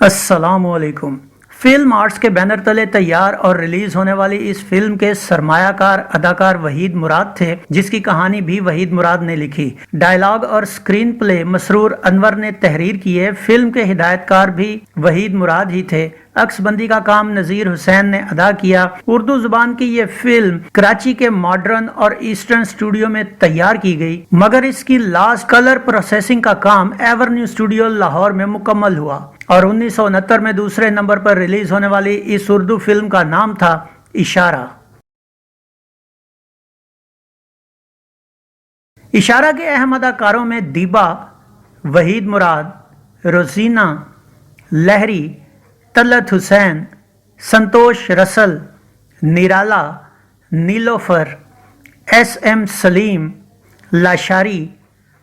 अस्सलामुअलैकुम। Film arts के banner तले तैयार और रिलीज होने वाली इस फिल्म के सरमायाकार अदाकार वहीद मुराद थे, जिसकी कहानी भी वहीद मुराद ने लिखी। डायलॉग और स्क्रीन प्ले मसरूर अनवर ने तहरीर की है। फिल्म के हिदायतकार भी वहीद मुराद ही थे। अक्सबंदी का काम नजीर हुसैन ने अदा किया। उर्दू जुबान की ये फिल्म कराची के मॉडर्न और ईस्टर्न स्टूडियो में तैयार की गई, मगर इसकी लास्ट कलर प्रोसेसिंग का काम एवरन्यू स्टूडियो लाहौर में मुकम्मल हुआ और 1969 में दूसरे नंबर पर रिलीज होने वाली इस उर्दू फिल्म का नाम था इशारा। इशारा के अहम अदाकारों में दीबा, वहीद मुराद, रोजीना, लहरी, तलत हुसैन, संतोष रसल, निराला, नीलोफर, एस.एम. सलीम, लाशारी,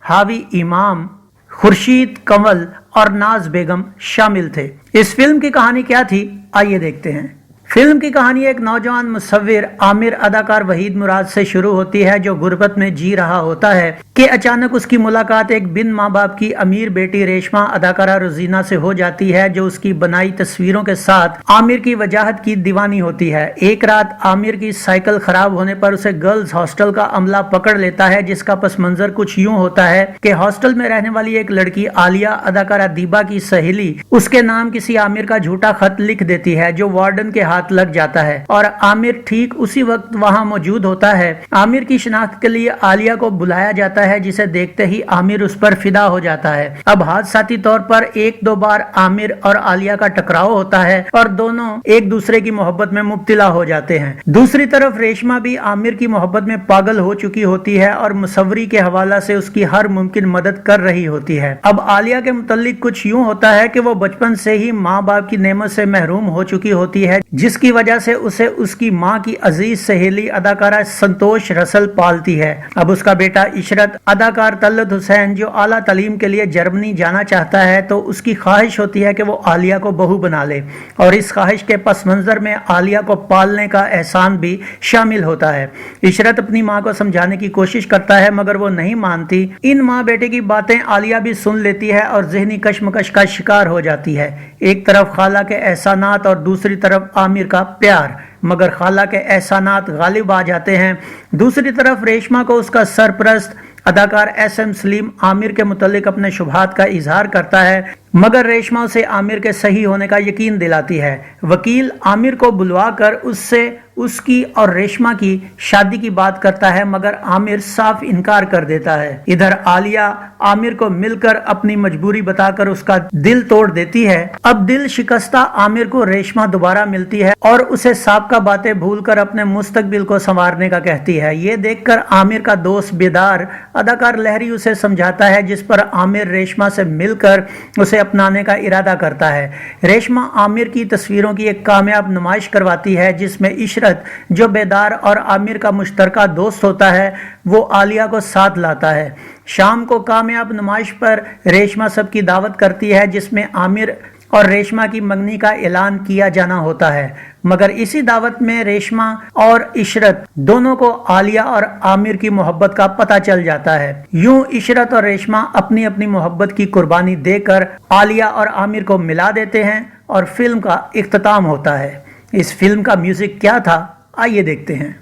हावी इमाम, खुर्शीद कंवल और नाज बेगम शामिल थे। इस फिल्म की कहानी क्या थी, आइए देखते हैं। फिल्म की कहानी एक नौजवान मुसव्विर आमिर अदाकार वहीद मुराद से शुरू होती है, जो गुर्बत में जी रहा होता है कि अचानक उसकी मुलाकात एक बिन माँ बाप की अमीर बेटी रेशमा अदाकारा रोजीना से हो जाती है, जो उसकी बनाई तस्वीरों के साथ आमिर की वजाहत की दीवानी होती है। एक रात आमिर की साइकिल खराब होने पर उसे गर्ल्स हॉस्टल का अमला पकड़ लेता है, जिसका पस मंजर कुछ यूं होता है कि हॉस्टल में रहने वाली एक लड़की आलिया अदाकारा दीबा की सहेली उसके नाम किसी आमिर का झूठा खत लिख देती है, जो वार्डन के हाथ लग जाता है और आमिर ठीक उसी वक्त वहां मौजूद होता है। आमिर की शिनाख्त के लिए आलिया को बुलाया जाता है, जिसे देखते ही आमिर उस पर फिदा हो जाता है। अब हादसाती तौर पर एक दो बार आमिर और आलिया का टकराव होता है और दोनों एक दूसरे की मोहब्बत में मुब्तिला हो जाते हैं। दूसरी तरफ रेशमा भी आमिर की मोहब्बत में पागल हो चुकी होती है और मुसव्वरी के हवाला से उसकी हर मुमकिन मदद कर रही होती है। अब आलिया के मुताल्लिक कुछ यूं होता है कि वो बचपन से ही माँ बाप की नेमत से महरूम हो चुकी होती है, जिसकी वजह से उसे उसकी माँ की अजीज सहेली अदाकारा संतोष रसल पालती है। अब उसका बेटा इशरत अदाकार तलत हुसैन, जो आला तालीम के लिए जर्मनी जाना चाहता है, तो उसकी ख्वाहिश होती है कि वो आलिया को बहू बना ले और इस ख्वाहिश के पस मंजर में आलिया को पालने का एहसान भी शामिल होता है। इशरत अपनी माँ को समझाने की कोशिश करता है, मगर वो नहीं मानती। इन माँ बेटे की बातें आलिया भी सुन लेती है और जहनी कश्मकश का शिकार हो जाती है। एक तरफ खाला के एहसानात और दूसरी तरफ आमिर का प्यार, मगर खाला के एहसानात गालिब आ जाते हैं। दूसरी तरफ रेशमा को उसका सरपरस्त अदाकार एस.एम. सलीम आमिर के मुतालिक अपने शुबहात का इजहार करता है, मगर रेशमा उसे आमिर के सही होने का यकीन दिलाती है। वकील आमिर को बुलवाकर उससे उसकी और रेशमा की शादी की बात करता है, मगर आमिर साफ इनकार कर देता है। इधर आलिया आमिर को मिलकर अपनी मजबूरी बताकर उसका दिल तोड़ देती है। अब दिल शिकस्ता आमिर को रेशमा दोबारा मिलती है और उसे साबका बातें भूलकर अपने मुस्तकबिल को संवारने का कहती है। ये देखकर आमिर का दोस्त बेदार अदाकार लहरी उसे समझाता है, जिस पर आमिर रेशमा से मिलकर उसे अपनाने का इरादा करता है। रेशमा आमिर की तस्वीरों की एक कामयाब नुमाइश करवाती है, जिसमें इशरत, जो बेदार और आमिर का मुश्तरका दोस्त होता है, वो आलिया को साथ लाता है। शाम को कामयाब नुमाइश पर रेशमा सबकी दावत करती है, जिसमें आमिर और रेशमा की मंगनी का ऐलान किया जाना होता है, मगर इसी दावत में रेशमा और इशरत दोनों को आलिया और आमिर की मोहब्बत का पता चल जाता है। यूं इशरत और रेशमा अपनी अपनी मोहब्बत की कुर्बानी देकर आलिया और आमिर को मिला देते हैं और फिल्म का इख्तिताम होता है। इस फिल्म का म्यूजिक क्या था, आइए देखते हैं।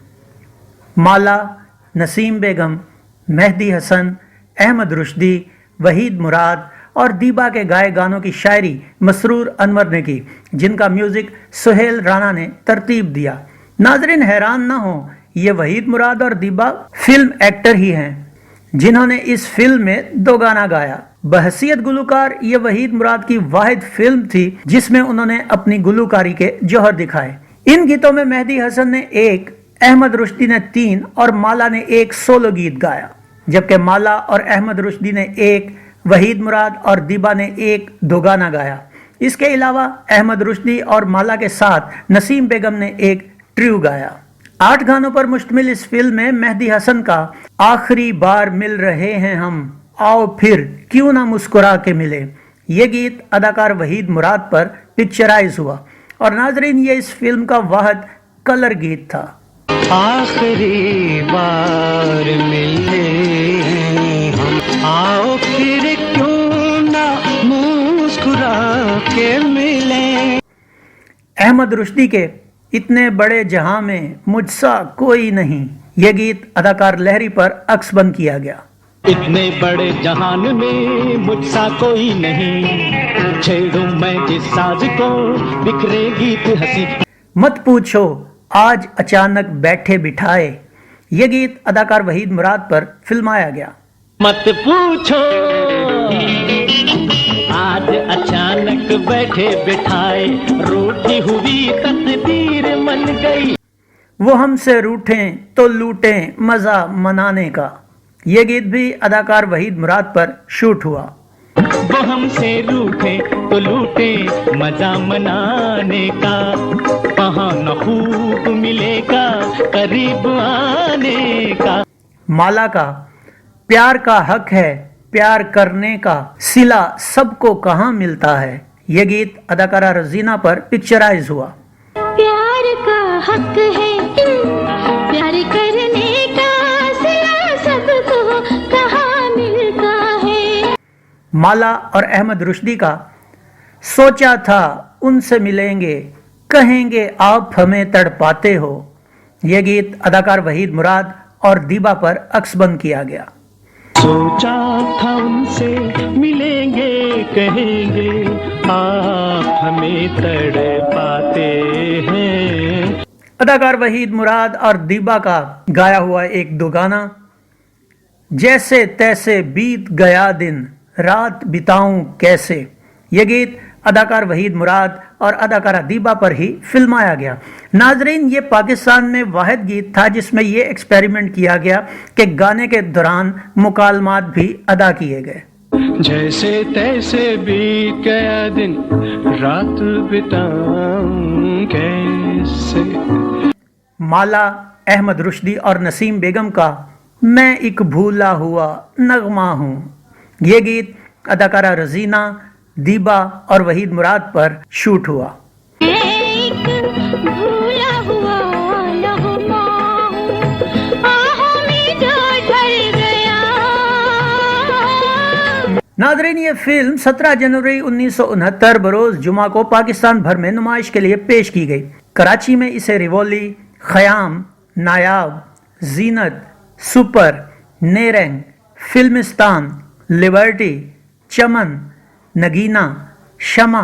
माला, नसीम बेगम, मेहदी हसन, अहमद रुश्दी, वहीद मुराद और दीबा के गाए गानों की शायरी मसरूर अनवर ने की, जिनका म्यूजिक सुहेल राणा ने तरतीब दिया। नाजरीन हैरान ना हो, ये वहीद मुराद और दीबा फिल्म एक्टर ही हैं, जिन्होंने इस फिल्म में दो गाना गाया। बहसियत गुलूकार ये वहीद मुराद की वाहिद फिल्म थी जिसमें उन्होंने अपनी गुलूकारी के जौहर दिखाए। इन गीतों में मेहदी हसन ने 1, अहमद रुश्दी ने 3 और माला ने 1 सोलो गीत गाया, जबकि माला और अहमद रुश्दी ने 1, वहीद मुराद और दीबा ने 1 दो गाना गाया। इसके अलावा अहमद रुश्दी और माला के साथ नसीम बेगम ने 1 ट्रियो गाया। 8 गानों पर मुश्तमिल इस फिल्म में मेहदी हसन का आखिरी बार मिल रहे हैं हम, आओ फिर क्यों ना मुस्कुरा के मिले, ये गीत अदाकार वहीद मुराद पर पिक्चराइज हुआ और नाजरीन ये इस फिल्म का वाहिद कलर गीत था। आखिरी बार मिले हम, आओ फिर क्यों ना मुस्कुरा के मिले। अहमद रुश्दी के इतने बड़े जहां में मुझसा कोई नहीं, यह गीत अदाकार लहरी पर अक्सबंद किया गया। इतने बड़े जहान में मुझसा कोई नहीं, छेड़ूं मैं जिस साज को बिखरे गीत हंसी। मत पूछो आज अचानक बैठे बिठाए, यह गीत अदाकार वहीद मुराद पर फिल्माया गया। मत पूछो आज अचानक बैठे बिठाए, रूठी हुई तकदीर मन गई। वो हमसे रूठें तो लूटें मजा मनाने का, यह गीत भी अदाकार वहीद मुराद पर शूट हुआ। वो हमसे रूठे तो लूटे मजा मनाने का, बहाना खूब मिलेगा करीब आने का। माला का प्यार का हक है प्यार करने का, सिला सबको कहाँ मिलता है, यह गीत अदाकारा रजीना पर पिक्चराइज हुआ। प्यार का हक है प्यार करने का, सिला सबको कहाँ मिलता है। माला और अहमद रुश्दी का सोचा था उनसे मिलेंगे, कहेंगे आप हमें तड़पाते हो, यह गीत अदाकार वहीद मुराद और दीबा पर अक्सबंद किया गया। सोचा था उनसे मिलेंगे, कहेंगे आप हमें तड़पाते हैं। अदाकार वहीद मुराद और दीबा का गाया हुआ एक दो गाना, जैसे तैसे बीत गया दिन रात बिताऊं कैसे, यह गीत अदाकार वहीद मुराद और अदाकारा दीबा पर ही फिल्माया गया। नाजरीन, ये पाकिस्तान में वाहिद गीत था जिसमें ये एक्सपेरिमेंट किया गया कि गाने के दौरान मुकालमात भी अदा किए गए। जैसे तैसे बीत गया दिन रात बिताऊं कैसे। माला, अहमद रुश्दी और नसीम बेगम का मैं एक भूला हुआ नगमा हूँ, ये गीत अदाकारा रजीना, दीबा और वहीद मुराद पर शूट हुआ। एक भूला हुआ नगमा हूँ, आहों में जो ढल गया। नादरीन, ये फिल्म 17 जनवरी 1969 बरोज जुमा को पाकिस्तान भर में नुमाइश के लिए पेश की गई। कराची में इसे रिवोली, खयाम, नायाब, जीनत, सुपर, नेरंग, फिल्मिस्तान, लिबर्टी, चमन, नगीना, शमा,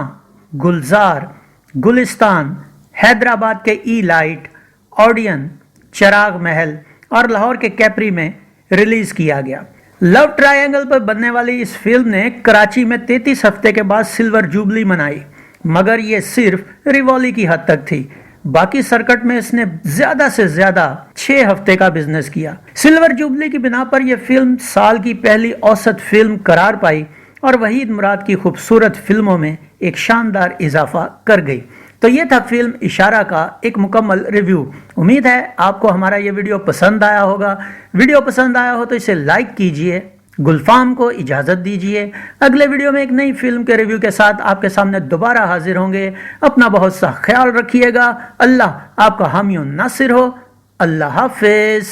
गुलजार, गुलिस्तान, हैदराबाद के ई लाइट, ऑडियन, चराग महल और लाहौर के कैपरी में रिलीज किया गया। लव ट्रायंगल पर बनने वाली इस फिल्म ने कराची में 33 हफ्ते के बाद सिल्वर जुबली मनाई, मगर ये सिर्फ रिवोली की हद तक थी। बाकी सर्किट में इसने ज्यादा से ज्यादा 6 हफ्ते का बिजनेस किया। सिल्वर जुबली की बिना पर यह फिल्म साल की पहली औसत फिल्म करार पाई और वहीद मुराद की खूबसूरत फिल्मों में एक शानदार इजाफा कर गई। तो ये था फिल्म इशारा का एक मुकम्मल रिव्यू। उम्मीद है आपको हमारा ये वीडियो पसंद आया होगा। वीडियो पसंद आया हो तो इसे लाइक कीजिए। गुलफाम को इजाज़त दीजिए। अगले वीडियो में एक नई फिल्म के रिव्यू के साथ आपके सामने दोबारा हाजिर होंगे। अपना बहुत सा ख्याल रखिएगा। अल्लाह आपका हामी नासिर हो। अल्लाह हाफिज।